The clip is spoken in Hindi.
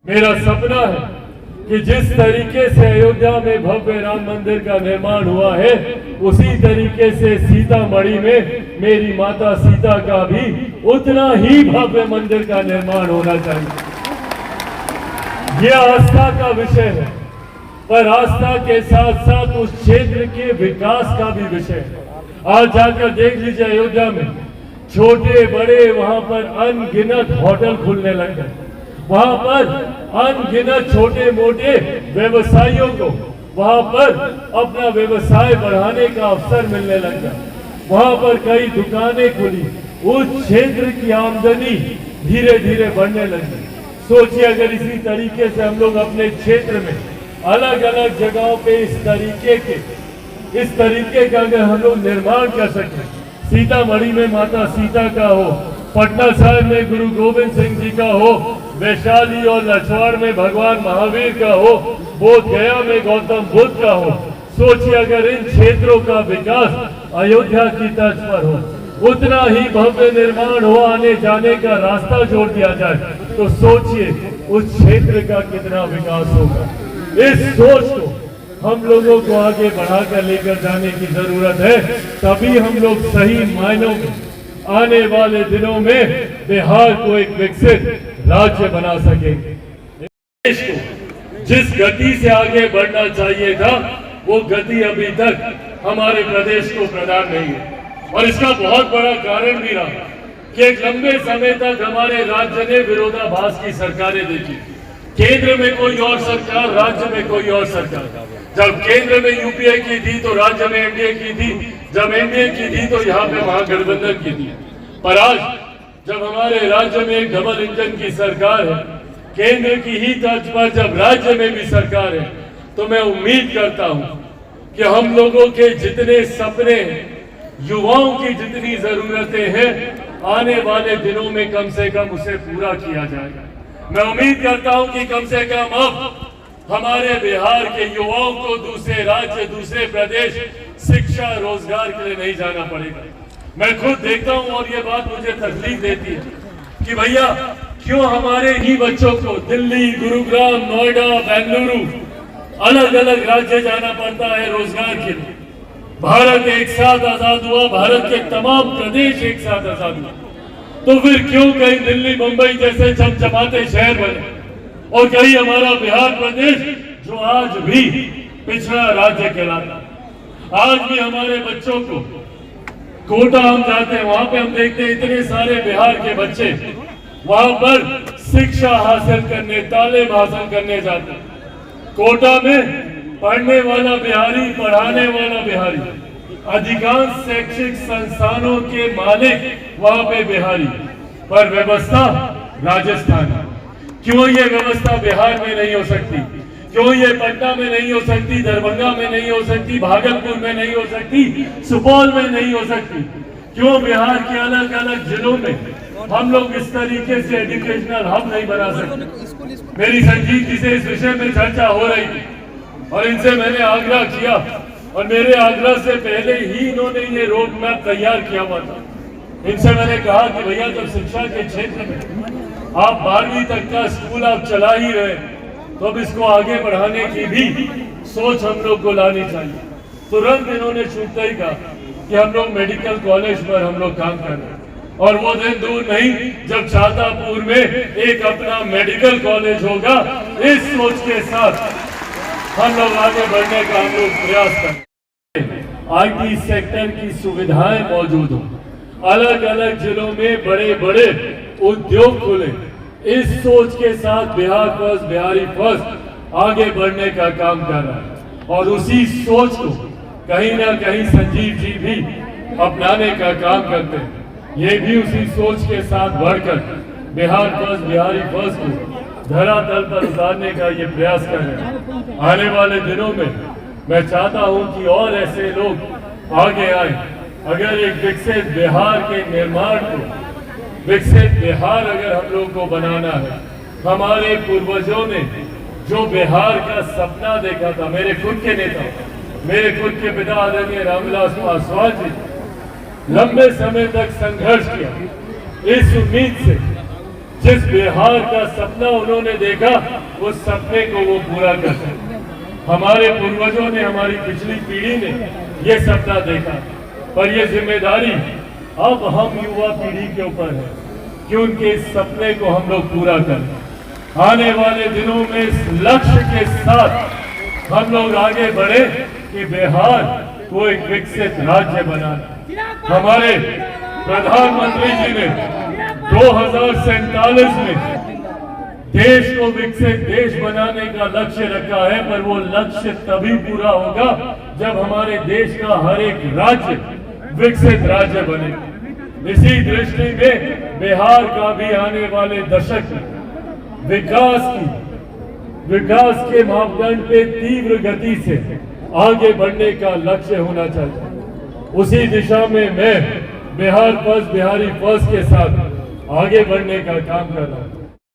मेरा सपना है कि जिस तरीके से अयोध्या में भव्य राम मंदिर का निर्माण हुआ है, उसी तरीके से सीतामढ़ी में मेरी माता सीता का भी उतना ही भव्य मंदिर का निर्माण होना चाहिए। यह आस्था का विषय है, पर आस्था के साथ साथ उस क्षेत्र के विकास का भी विषय है। आज जाकर देख लीजिए, अयोध्या में छोटे बड़े वहां पर अनगिनत होटल खुलने लग गए। वहां पर अनगिनत छोटे मोटे व्यवसायियों को वहां पर अपना व्यवसाय बढ़ाने का अवसर मिलने लगा। वहां पर कई दुकानें खुली, उस क्षेत्र की आमदनी धीरे धीरे बढ़ने लगी। सोचिए, अगर इसी तरीके से हम लोग अपने क्षेत्र में अलग अलग जगहों पे इस तरीके का अगर हम लोग निर्माण कर सकें, सीतामढ़ी में माता सीता का हो, पटना साहिब में गुरु गोविंद सिंह जी का हो, वैशाली और लछवाड़ में भगवान महावीर का हो, बोध गया में गौतम बुद्ध का हो। सोचिए, अगर इन क्षेत्रों का विकास अयोध्या की तर्ज पर हो, उतना ही भव्य निर्माण हो, आने जाने का रास्ता जोड़ दिया जाए, तो सोचिए उस क्षेत्र का कितना विकास होगा। इस सोच को हम लोगों को आगे बढ़ाकर लेकर जाने की जरूरत है, तभी हम लोग सही मायनों में आने वाले दिनों में बिहार को एक विकसित राज्य बना सकेंगे। देश को जिस गति से आगे बढ़ना चाहिए था, वो गति अभी तक हमारे प्रदेश को प्रदान नहीं है। और इसका बहुत बड़ा कारण भी रहा कि एक लंबे समय तक हमारे राज्य ने विरोधाभास की सरकारें देखी। केंद्र में कोई और सरकार, राज्य में कोई और सरकार। जब केंद्र में यूपीए की थी तो राज्य में एनडीए की थी, जब एनडीए की थी तो यहाँ पे महागठबंधन की थी। पर आज जब हमारे राज्य में एक डबल इंजन की सरकार है, केंद्र की ही तर्ज पर जब राज्य में भी सरकार है, तो मैं उम्मीद करता हूं कि हम लोगों के जितने सपने, युवाओं की जितनी जरूरतें हैं, आने वाले दिनों में कम से कम उसे पूरा किया जाएगा। मैं उम्मीद करता हूं कि कम से कम अब हमारे बिहार के युवाओं को दूसरे राज्य, दूसरे प्रदेश शिक्षा रोजगार के लिए नहीं जाना पड़ेगा। मैं खुद देखता हूं और ये बात मुझे तकलीफ देती है कि भैया क्यों हमारे ही बच्चों को दिल्ली, गुरुग्राम, नोएडा, बेंगलुरु, अलग अलग राज्य जाना पड़ता है रोजगार के लिए। भारत एक साथ आजाद हुआ, भारत के तमाम प्रदेश एक साथ आजाद हुआ, तो फिर क्यों कहीं दिल्ली, मुंबई जैसे चमचमाते शहर बने और कहीं हमारा बिहार प्रदेश जो आज भी पिछड़ा राज्य कहलाता। आज भी हमारे बच्चों को कोटा हम जाते हैं, वहां पे हम देखते हैं इतने सारे बिहार के बच्चे वहां पर शिक्षा हासिल करने, तालीम हासिल करने जाते हैं। कोटा में पढ़ने वाला बिहारी, पढ़ाने वाला बिहारी, अधिकांश शैक्षिक संस्थानों के मालिक वहां पे बिहारी, पर व्यवस्था राजस्थान है। क्यों ये व्यवस्था बिहार में नहीं हो सकती? क्यों ये पटना में नहीं हो सकती, दरभंगा में नहीं हो सकती, भागलपुर में नहीं हो सकती, सुपौल में नहीं हो सकती? क्यों बिहार के अलग अलग जिलों में हम लोग इस तरीके से एजुकेशनल हब नहीं बना सकते? मेरी संजीव जी से इस विषय में चर्चा हो रही थी और इनसे मैंने आग्रह किया, और मेरे आग्रह से पहले ही इन्होंने ये रोड मैप तैयार किया हुआ था। इनसे मैंने कहा कि भैया, जब शिक्षा के क्षेत्र में आप 12वीं तक का स्कूल आप चला ही रहे, तो अब इसको आगे बढ़ाने की भी सोच हम लोग को लानी चाहिए। तुरंत इन्होंने छूटते ही कहा कि हम लोग मेडिकल कॉलेज पर हम लोग काम कर रहे हैं, और वो दिन दूर नहीं जब शाहजहांपुर में एक अपना मेडिकल कॉलेज होगा। इस सोच के साथ हम लोग आगे बढ़ने का हम लोग प्रयास करें। आईटी सेक्टर की सुविधाएं मौजूद हो, अलग अलग जिलों में बड़े बड़े उद्योग खुले। इस सोच के साथ बिहार फर्स्ट, बिहारी फर्स्ट आगे बढ़ने का काम कर रहा है, और उसी सोच को कहीं ना कहीं संजीव जी भी अपनाने का काम करते हैं। ये भी उसी सोच के साथ बढ़कर बिहार फर्स्ट, बिहारी फर्स्ट को धरातल पर उतारने का ये प्रयास कर रहे हैं। आने वाले दिनों में मैं चाहता हूं कि और ऐसे लोग आगे आए। अगर एक विकसित बिहार के निर्माण को, विकसित बिहार अगर हम लोग को बनाना है, हमारे पूर्वजों ने जो बिहार का सपना देखा था, मेरे खुद के नेता, मेरे खुद के पिता आदरणीय रामविलास पासवान जी लंबे समय तक संघर्ष किया इस उम्मीद से जिस बिहार का सपना उन्होंने देखा, उस सपने को वो पूरा कर सके। हमारे पूर्वजों ने, हमारी पिछली पीढ़ी ने ये सपना देखा, पर ये जिम्मेदारी अब हम युवा पीढ़ी के ऊपर है कि उनके इस सपने को हम लोग पूरा करें। आने वाले दिनों में इस लक्ष्य के साथ हम लोग आगे बढ़े कि बिहार को एक विकसित राज्य बनाना। हमारे प्रधानमंत्री जी ने 2047 में देश को विकसित देश बनाने का लक्ष्य रखा है, पर वो लक्ष्य तभी पूरा होगा जब हमारे देश का हर एक राज्य विकसित राज्य बने। इसी दृष्टि में बिहार का भी आने वाले दशक में विकास के मापदंड पे तीव्र गति से आगे बढ़ने का लक्ष्य होना चाहिए। उसी दिशा में मैं बिहार फर्स्ट, बिहारी फर्स्ट के साथ आगे बढ़ने का काम कर रहा हूँ।